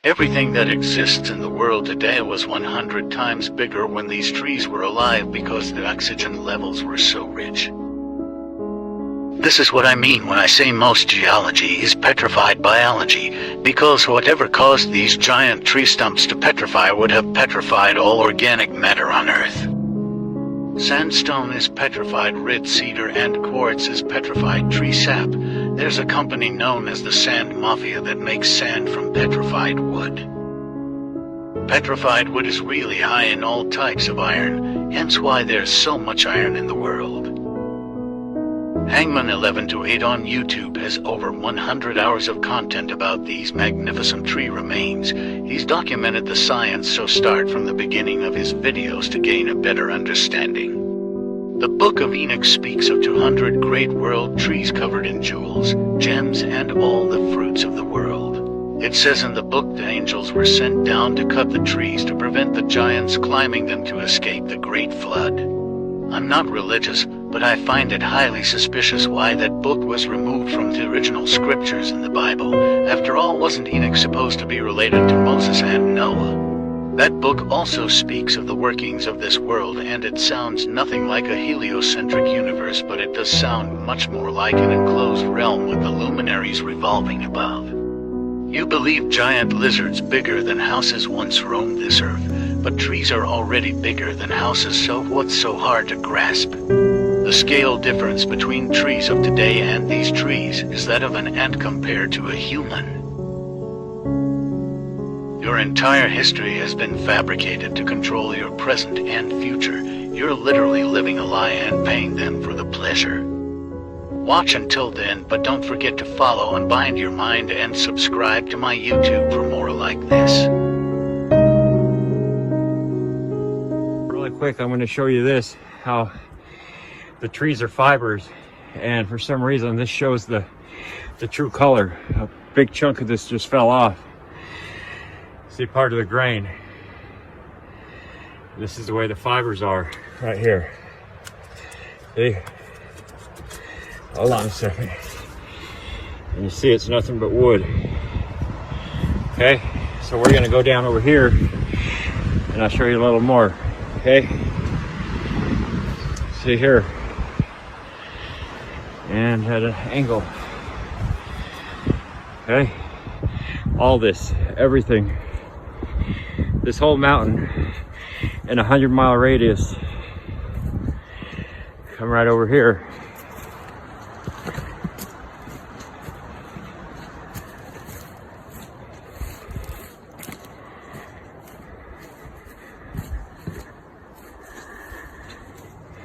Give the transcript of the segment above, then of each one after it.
Everything that exists in the world today was 100 times bigger when these trees were alive because the oxygen levels were so rich. This is what I mean when I say most geology is petrified biology, because whatever caused these giant tree stumps to petrify would have petrified all organic matter on Earth. Sandstone is petrified red cedar and quartz is petrified tree sap. There's a company known as the Sand Mafia that makes sand from petrified wood. Petrified wood is really high in all types of iron, hence why there's so much iron in the world. Hangman 1128 on YouTube has over 100 hours of content about these magnificent tree remains. He's documented the science, so start from the beginning of his videos to gain a better understanding. The Book of Enoch speaks of 200 great world trees covered in jewels, gems, and all the fruits of the world. It says in the book the angels were sent down to cut the trees to prevent the giants climbing them to escape the great flood. I'm not religious, but I find it highly suspicious why that book was removed from the original scriptures in the Bible. After all, wasn't Enoch supposed to be related to Moses and Noah? That book also speaks of the workings of this world, and it sounds nothing like a heliocentric universe, but it does sound much more like an enclosed realm with the luminaries revolving above. You believe giant lizards bigger than houses once roamed this earth, but trees are already bigger than houses, so what's so hard to grasp? The scale difference between trees of today and these trees is that of an ant compared to a human. Your entire history has been fabricated to control your present and future. You're literally living a lie and paying them for the pleasure. Watch until then, but don't forget to follow Unbind Your Mind and subscribe to my YouTube for more like this. Really quick, I'm going to show you this, how the trees are fibers, and for some reason this shows the true color. A big chunk of this just fell off. See part of the grain. This is the way the fibers are right here. See? Hold on a second. And you see it's nothing but wood. Okay, so we're gonna go down over here and I'll show you a little more. Okay, see here, and at an angle. Okay, all this, everything, this whole mountain in a 100-mile radius, come right over here.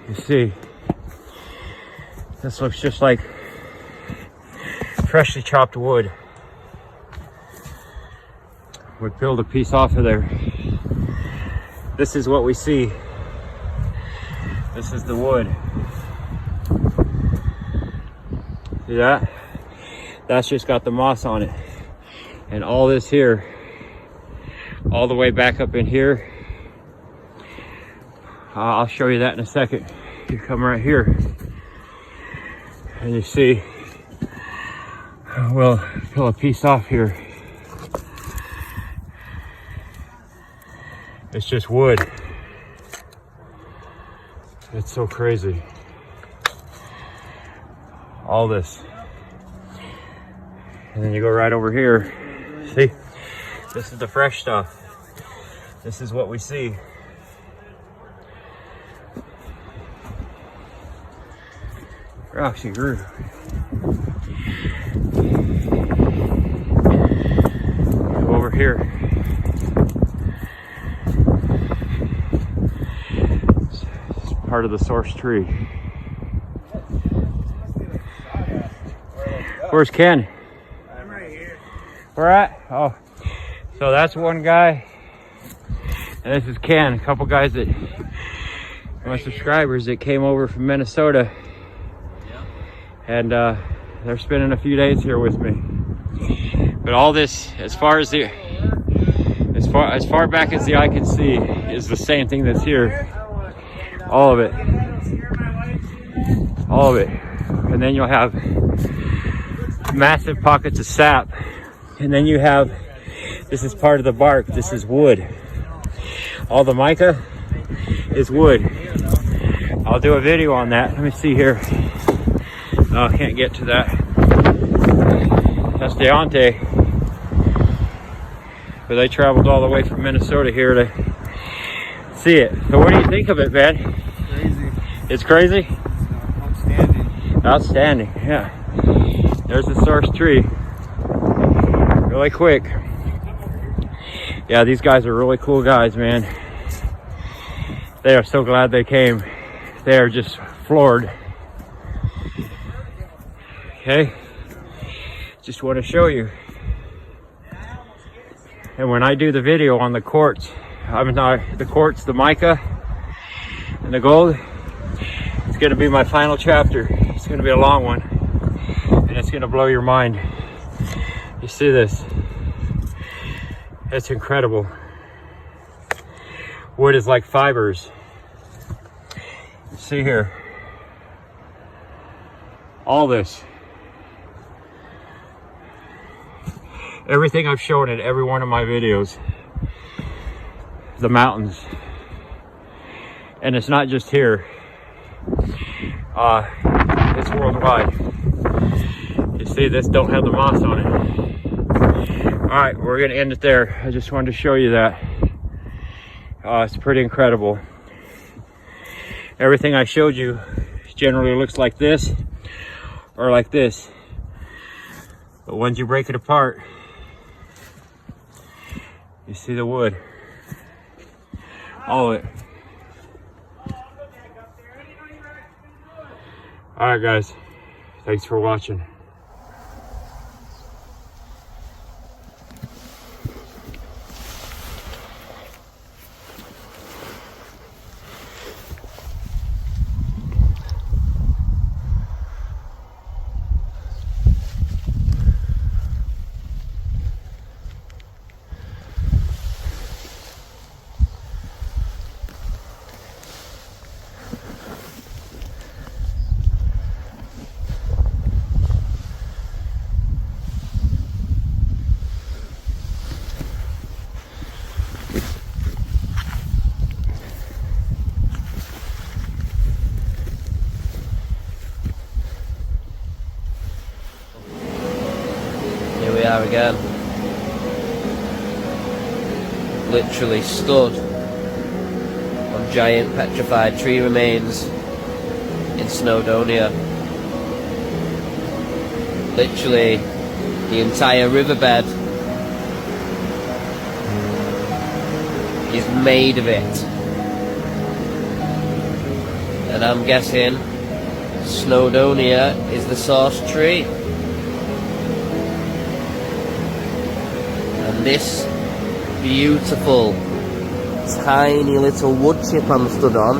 You see, this looks just like freshly chopped wood. We peeled a piece off of there. This is what we see. This is the wood. See that? That's just got the moss on it. And all this here, all the way back up in here, I'll show you that in a second. You come right here and you see, we'll peel a piece off here. It's just wood. It's so crazy. All this. And then you go right over here. See, this is the fresh stuff. This is what we see. Oh, she grew. Go over here. It's part of the source tree. Where's Ken? I'm right here. Where at? Oh, so that's one guy, and this is Ken. A couple guys that, my subscribers that came over from Minnesota. And they're spending a few days here with me. But all this, as far back as the eye can see, is the same thing that's here. All of it. All of it. And then you'll have massive pockets of sap. And then you have This is part of the bark. This is wood. All the mica is wood. I'll do a video on that. Let me see here. Oh, I can't get to that. That's Deontay. But they traveled all the way from Minnesota here to see it. So what do you think of it, man? Crazy. It's crazy? It's outstanding. Outstanding, yeah. There's the source tree. Really quick. Yeah, these guys are really cool guys, man. They are so glad they came. They are just floored. Okay, just want to show you. And when I do the video on the quartz, the mica and the gold, it's going to be my final chapter. It's going to be a long one, and it's going to blow your mind. You see this? It's incredible. Wood is like fibers. See here, all this. Everything I've shown in every one of my videos, the mountains. And it's not just here, it's worldwide. You see, this don't have the moss on it. All right, we're gonna end it there. I just wanted to show you that. It's pretty incredible. Everything I showed you generally looks like this or like this. But once you break it apart, you see the wood, all of it. All right, guys, thanks for watching. Here we are again. Literally stood on giant petrified tree remains in Snowdonia. Literally the entire riverbed is made of it. And I'm guessing Snowdonia is the source tree. And this beautiful, tiny little wood chip I'm stood on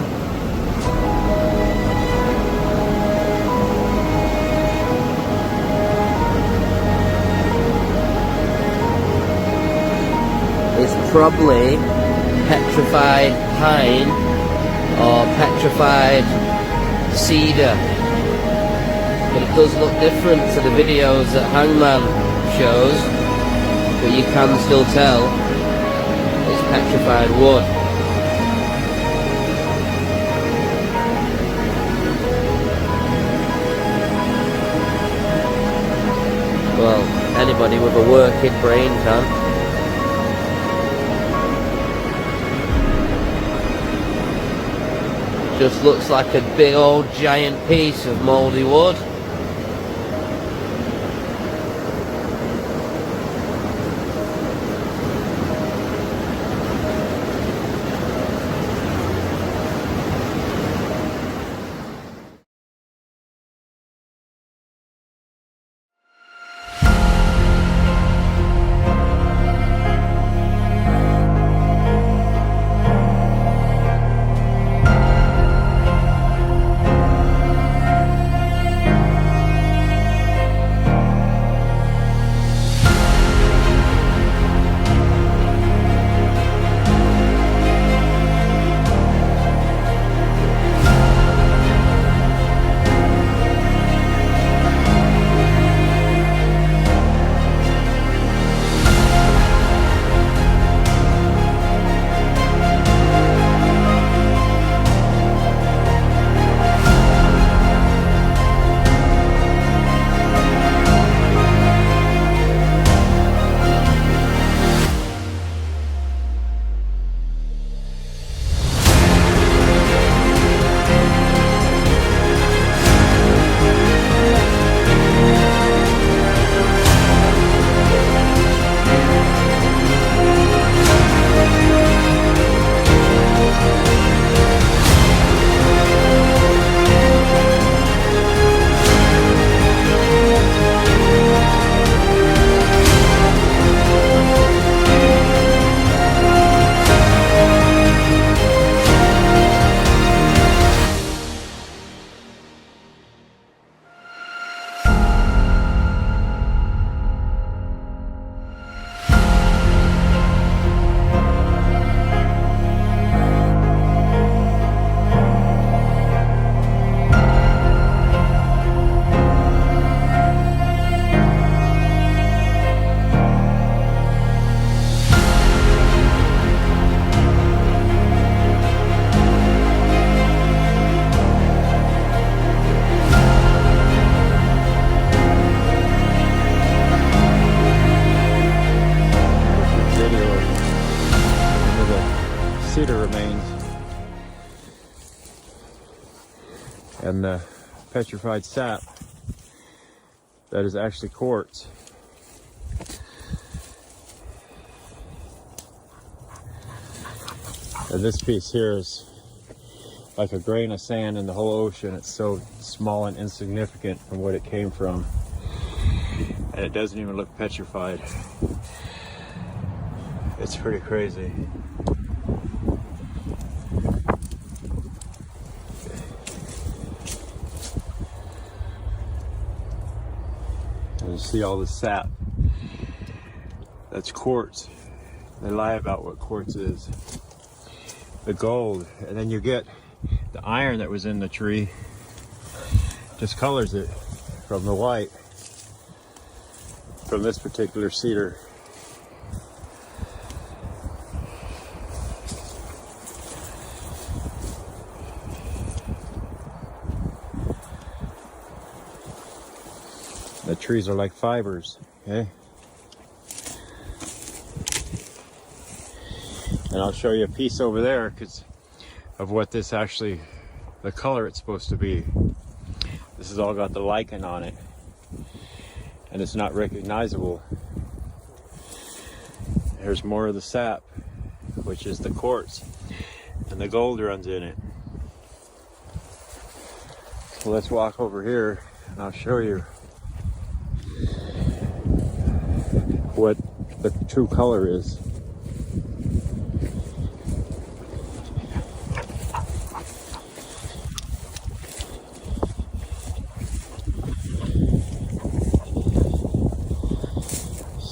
is probably petrified pine or petrified cedar. But it does look different to the videos that Hangman shows. But you can still tell it's petrified wood. Well, anybody with a working brain can. Just looks like a big old giant piece of mouldy wood. cedar remains and the petrified sap that is actually quartz. And this piece here is like a grain of sand in the whole ocean. It's so small and insignificant from what it came from. And it doesn't even look petrified. It's pretty crazy. And you see all the sap. That's quartz. They lie about what quartz is. The gold, and then you get the iron that was in the tree, discolors it from the white from this particular cedar. The trees are like fibers, okay? And I'll show you a piece over there because of what this actually, the color it's supposed to be. This has all got the lichen on it. And it's not recognizable. There's more of the sap, which is the quartz. And the gold runs in it. So let's walk over here and I'll show you what the true color is.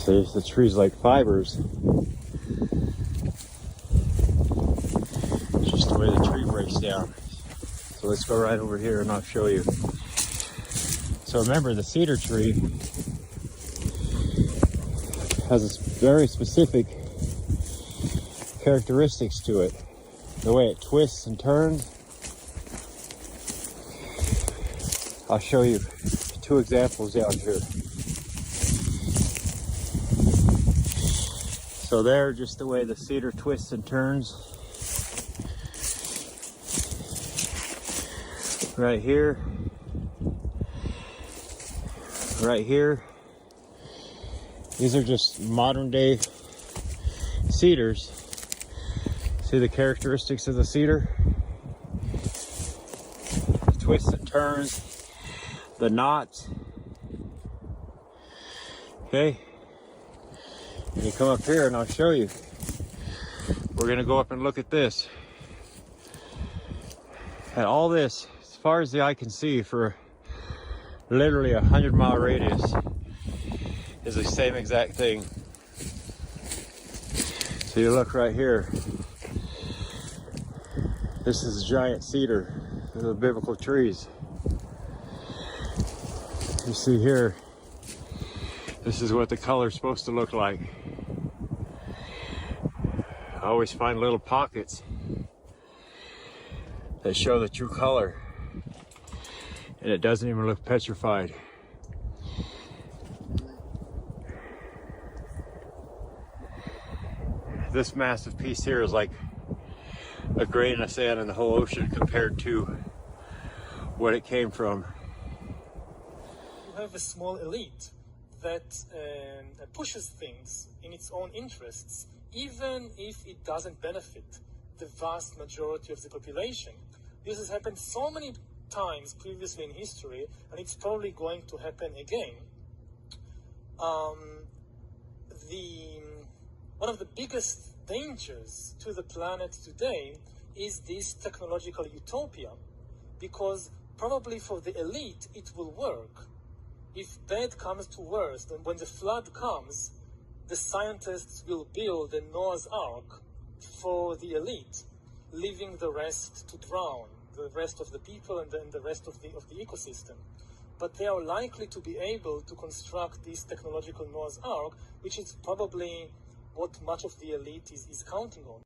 See, the tree's like fibers. It's just the way the tree breaks down. So let's go right over here and I'll show you. So remember, the cedar tree has very specific characteristics to it. The way it twists and turns. I'll show you two examples down here. So there, just the way the cedar twists and turns. Right here. Right here. These are just modern day cedars. See the characteristics of the cedar? The twists and turns, the knots. Okay. You come up here and I'll show you. We're gonna go up and look at this. And all this, as far as the eye can see, for literally a 100-mile radius, is the same exact thing. So you look right here. This is giant cedar. These are the biblical trees. You see here, this is what the color is supposed to look like. I always find little pockets that show the true color, and it doesn't even look petrified. This massive piece here is like a grain of sand in the whole ocean compared to what it came from. You have a small elite that pushes things in its own interests, even if it doesn't benefit the vast majority of the population. This has happened so many times previously in history, and it's probably going to happen again. One of the biggest dangers to the planet today is this technological utopia, because probably for the elite it will work. If bad comes to worst, and when the flood comes, the scientists will build a Noah's Ark for the elite, leaving the rest to drown, the rest of the people and then the rest of the ecosystem. But they are likely to be able to construct this technological Noah's Ark, which is probably what much of the elite is counting on.